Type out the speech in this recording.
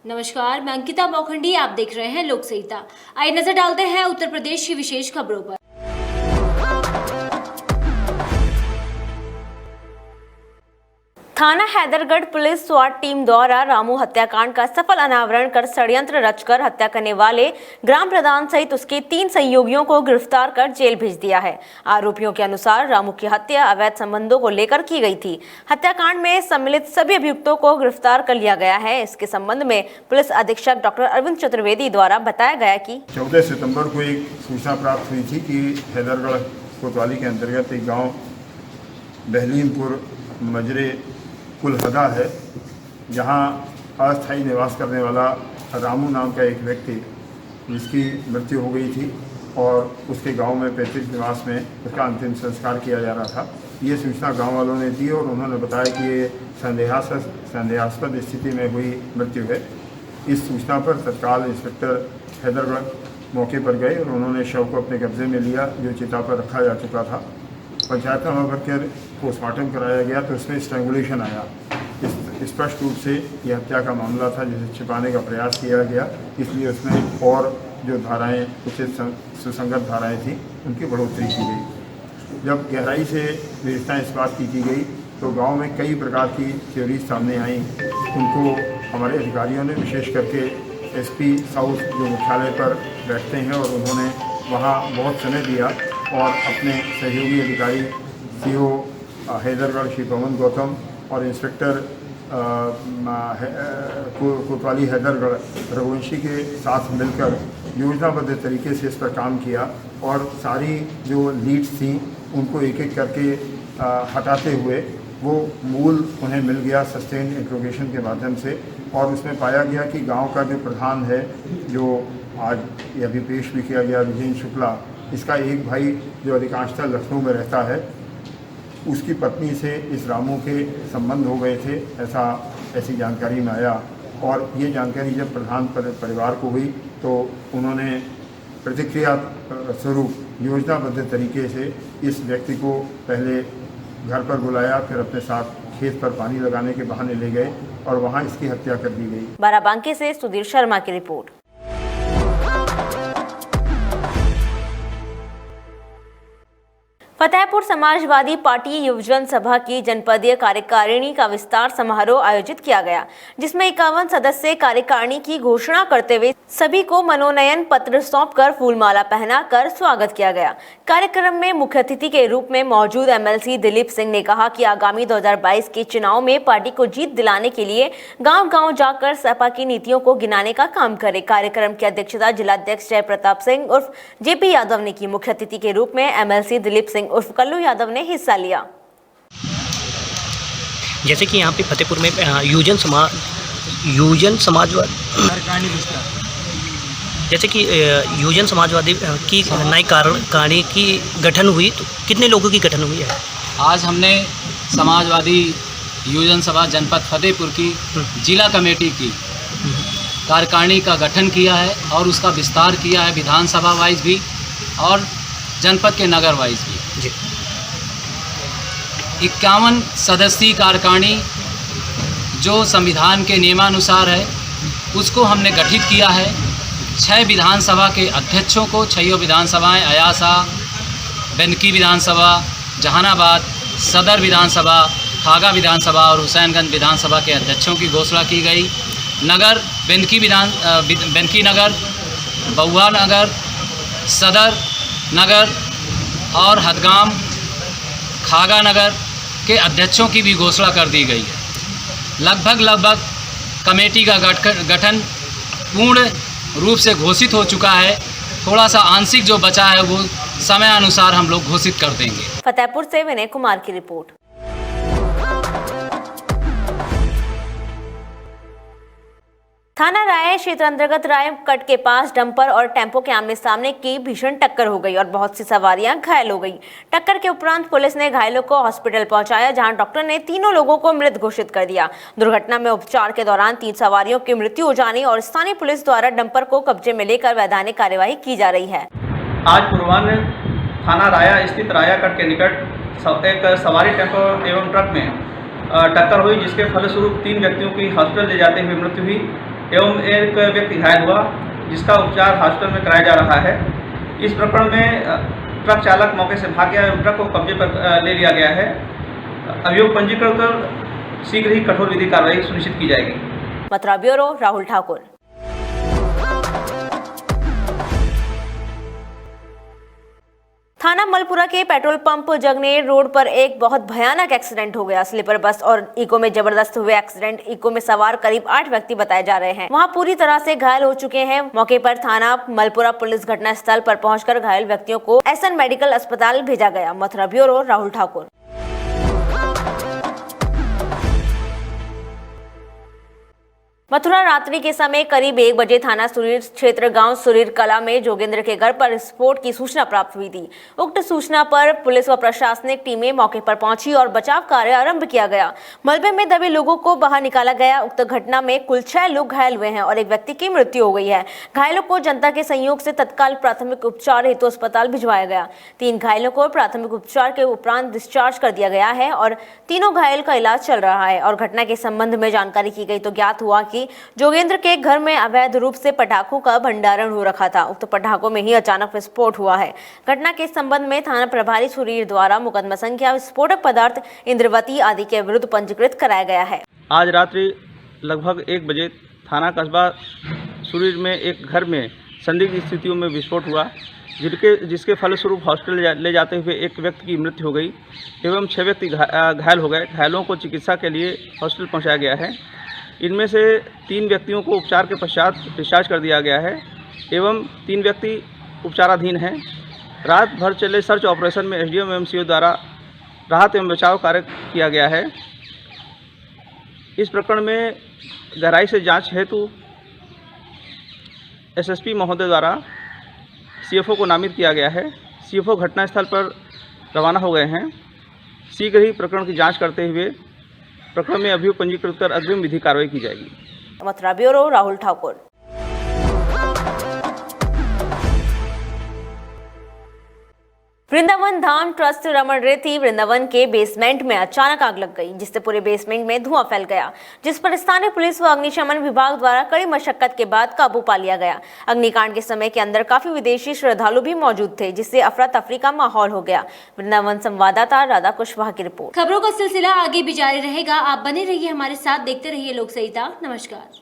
नमस्कार, मैं अंकिता मौखंडी। आप देख रहे हैं लोक सहिता। आइए नजर डालते हैं उत्तर प्रदेश की विशेष खबरों पर। थाना हैदरगढ़ पुलिस स्वाट टीम द्वारा रामू हत्याकांड का सफल अनावरण कर षड्यंत्र रचकर हत्या करने वाले ग्राम प्रधान सहित उसके 3 सहयोगियों को गिरफ्तार कर जेल भेज दिया है। आरोपियों के अनुसार रामू की हत्या अवैध संबंधों को लेकर की गई थी। हत्याकांड में सम्मिलित सभी अभियुक्तों को गिरफ्तार कर लिया गया है। इसके संबंध में पुलिस अधीक्षक डॉक्टर अरविंद चतुर्वेदी द्वारा बताया गया कि 14 सितंबर को एक सूचना प्राप्त हुई थी कि हैदरगढ़ कोतवाली के अंतर्गत एक गाँव बहलीमपुर मजरे कुलहदा है, जहां अस्थायी निवास करने वाला रामू नाम का एक व्यक्ति जिसकी मृत्यु हो गई थी और उसके गांव में पैतृक निवास में उसका अंतिम संस्कार किया जा रहा था। ये सूचना गांव वालों ने दी और उन्होंने बताया कि ये संदेहास्पद स्थिति में हुई मृत्यु है। इस सूचना पर तत्काल इंस्पेक्टर हैदरगढ़ मौके पर गए और उन्होंने शव को अपने कब्जे में लिया, जो चिता पर रखा जा चुका था। पंचायतनामा भरकर पोस्टमार्टम कराया गया तो उसमें स्ट्रैंगुलेशन आया। स्पष्ट रूप से यह हत्या का मामला था जिसे छिपाने का प्रयास किया गया, इसलिए उसमें और जो धाराएं उचित सुसंगत धाराएं थी उनकी बढ़ोतरी की गई। जब गहराई से विवेचना इस बात की गई तो गांव में कई प्रकार की थ्योरी सामने आई। उनको हमारे अधिकारियों ने, विशेष करके एसपी साउथ जो मुख्यालय पर बैठते हैं, और उन्होंने वहाँ बहुत समय दिया और अपने सहयोगी अधिकारी सीओ हैदरगढ़ श्री पवन गौतम और इंस्पेक्टर कोतवाली हैदरगढ़ रघुवंशी के साथ मिलकर योजनाबद्ध तरीके से इस पर काम किया और सारी जो लीड्स थी उनको एक एक करके हटाते हुए वो मूल उन्हें मिल गया सस्टेन इंट्रोगेशन के माध्यम से। और उसमें पाया गया कि गांव का जो प्रधान है, जो आज अभी पेश भी किया गया, विजय शुक्ला, इसका एक भाई जो अधिकांशतः लखनऊ में रहता है, उसकी पत्नी से इस रामू के संबंध हो गए थे, ऐसी जानकारी में आया। और ये जानकारी जब प्रधान परिवार को हुई तो उन्होंने प्रतिक्रिया स्वरूप योजनाबद्ध तरीके से इस व्यक्ति को पहले घर पर बुलाया, फिर अपने साथ खेत पर पानी लगाने के बहाने ले गए और वहाँ इसकी हत्या कर दी गई। बाराबांकी से सुधीर शर्मा की रिपोर्ट। फतेहपुर समाजवादी पार्टी युवजन सभा की जनपदीय कार्यकारिणी का विस्तार समारोह आयोजित किया गया, जिसमें 51 सदस्य कार्यकारिणी की घोषणा करते हुए सभी को मनोनयन पत्र सौंपकर फूलमाला पहनाकर स्वागत किया गया। कार्यक्रम में मुख्य अतिथि के रूप में मौजूद एमएलसी दिलीप सिंह ने कहा कि आगामी 2022 के चुनाव में पार्टी को जीत दिलाने के लिए गांव-गांव जाकर सपा की नीतियों को गिनाने का काम करे। कार्यक्रम की अध्यक्षता जिलाध्यक्ष जय प्रताप सिंह उर्फ जेपी यादव ने की। मुख्य अतिथि के रूप में एमएलसी दिलीप सिंह उर्फ कल्लू यादव ने हिस्सा लिया। जैसे कि यहाँ पे फतेहपुर में यूजन समाजवादी जैसे कि यूजन समाजवादी की नई कार्यकारिणी की गठन हुई, तो कितने लोगों की गठन हुई है? आज हमने समाजवादी यूजन सभा जनपद फतेहपुर की जिला कमेटी की कार्यकारिणी का गठन किया है और उसका विस्तार किया है, विधानसभा वाइज भी और जनपद के नगर वाइज भी। 51 सदस्यीय कार्यकारिणी जो संविधान के नियमानुसार है उसको हमने गठित किया है। 6 विधानसभा के अध्यक्षों को, 6 विधानसभाएं अयासा, बेनकी विधानसभा, जहानाबाद, सदर विधानसभा, खागा विधानसभा और हुसैनगंज विधानसभा के अध्यक्षों की घोषणा की गई। नगर बेनकी नगर, बउआ नगर, सदर नगर और हदगाम खागा नगर के अध्यक्षों की भी घोषणा कर दी गई है। लगभग कमेटी का गठन पूर्ण रूप से घोषित हो चुका है। थोड़ा सा आंशिक जो बचा है वो समय अनुसार हम लोग घोषित कर देंगे। फतेहपुर से विनय कुमार की रिपोर्ट। थाना राय क्षेत्र अंतर्गत राय कट के पास डंपर और टेम्पो के आमने सामने की भीषण टक्कर हो गई और बहुत सी सवारियां घायल हो गई। टक्कर के उपरांत पुलिस ने घायलों को हॉस्पिटल पहुंचाया, जहां डॉक्टर ने तीनों लोगों को मृत घोषित कर दिया। दुर्घटना में उपचार के दौरान 3 सवारियों की मृत्यु हो जाने और स्थानीय पुलिस द्वारा डंपर को कब्जे में लेकर वैधानिक कार्यवाही की जा रही है। आज पूर्वाह्न थाना राया स्थित राया कट के निकट एक सवारी टेम्पो एवं ट्रक में टक्कर हुई, जिसके फलस्वरूप 3 व्यक्तियों की हॉस्पिटल ले जाते हुए मृत्यु हुई। एवं एक व्यक्ति घायल हुआ जिसका उपचार हॉस्पिटल में कराया जा रहा है। इस प्रकरण में ट्रक चालक मौके से भाग गया एवं ट्रक को कब्जे पर ले लिया गया है। अभियोग पंजीकृत कर शीघ्र ही कठोर विधि कार्रवाई सुनिश्चित की जाएगी। मथुरा ब्यूरो राहुल ठाकुर। थाना मलपुरा के पेट्रोल पंप जगनेर रोड पर एक बहुत भयानक एक्सीडेंट हो गया। स्लीपर बस और इको में जबरदस्त हुए एक्सीडेंट, इको में सवार करीब 8 व्यक्ति बताए जा रहे हैं, वहां पूरी तरह से घायल हो चुके हैं। मौके पर थाना मलपुरा पुलिस घटना स्थल पर पहुंचकर घायल व्यक्तियों को एसएन मेडिकल अस्पताल भेजा गया। मथुरा ब्यूरो राहुल ठाकुर। मथुरा रात्रि के समय करीब 1 बजे थाना सुरीर क्षेत्र गांव सुरीर कला में जोगेंद्र के घर पर विस्फोट की सूचना प्राप्त हुई थी। उक्त सूचना पर पुलिस व प्रशासनिक टीमें मौके पर पहुंची और बचाव कार्य आरंभ किया गया। मलबे में दबे लोगों को बाहर निकाला गया। उक्त घटना में कुल 6 लोग घायल हुए हैं और एक व्यक्ति की मृत्यु हो गई है। घायलों को जनता के सहयोग से तत्काल प्राथमिक उपचार हेतु अस्पताल भिजवाया गया। 3 घायलों को प्राथमिक उपचार के उपरांत डिस्चार्ज कर दिया गया है और तीनों घायल का इलाज चल रहा है। और घटना के संबंध में जानकारी की गई तो ज्ञात हुआ कि जोगेंद्र के घर में अवैध रूप से पटाखों का भंडारण हो रखा था। उक्त पटाखों में ही अचानक विस्फोट हुआ है। घटना के संबंध में थाना प्रभारी सुरीर द्वारा मुकदमा संख्या विस्फोटक पदार्थ इंद्रवती आदि के विरुद्ध पंजीकृत कराया गया है। आज रात्रि लगभग 1 बजे थाना कस्बा सुरीर में एक घर में संदिग्ध स्थितियों में विस्फोट हुआ, जिसके फलस्वरूप हॉस्पिटल ले जाते हुए एक व्यक्ति की मृत्यु हो गई एवं 6 व्यक्ति घायल हो गए। घायलों को चिकित्सा के लिए हॉस्पिटल पहुंचाया गया है। इनमें से 3 व्यक्तियों को उपचार के पश्चात डिस्चार्ज कर दिया गया है एवं 3 व्यक्ति उपचाराधीन हैं। रात भर चले सर्च ऑपरेशन में एसडीएम एवं सीओ द्वारा राहत एवं बचाव कार्य किया गया है। इस प्रकरण में गहराई से जांच हेतु एसएसपी महोदय द्वारा सीएफओ को नामित किया गया है। सीएफओ घटनास्थल पर रवाना हो गए हैं। शीघ्र ही प्रकरण की जांच करते हुए प्रकरण में अभियोग पंजीकृत कर अग्रिम विधि कार्रवाई की जाएगी। मथुरा ब्यूरो राहुल ठाकुर। वृंदावन धाम ट्रस्ट रमण रेती वृंदावन के बेसमेंट में अचानक आग लग गई, जिससे पूरे बेसमेंट में धुआं फैल गया, जिस पर स्थानीय पुलिस व अग्निशमन विभाग द्वारा कड़ी मशक्कत के बाद काबू पा लिया गया। अग्निकांड के समय के अंदर काफी विदेशी श्रद्धालु भी मौजूद थे, जिससे अफरा तफरी का माहौल हो गया। वृंदावन संवाददाता राधा कुशवाहा की रिपोर्ट। खबरों का सिलसिला आगे भी जारी रहेगा। आप बने रहिए हमारे साथ, देखते रहिए लोक सरिता। नमस्कार।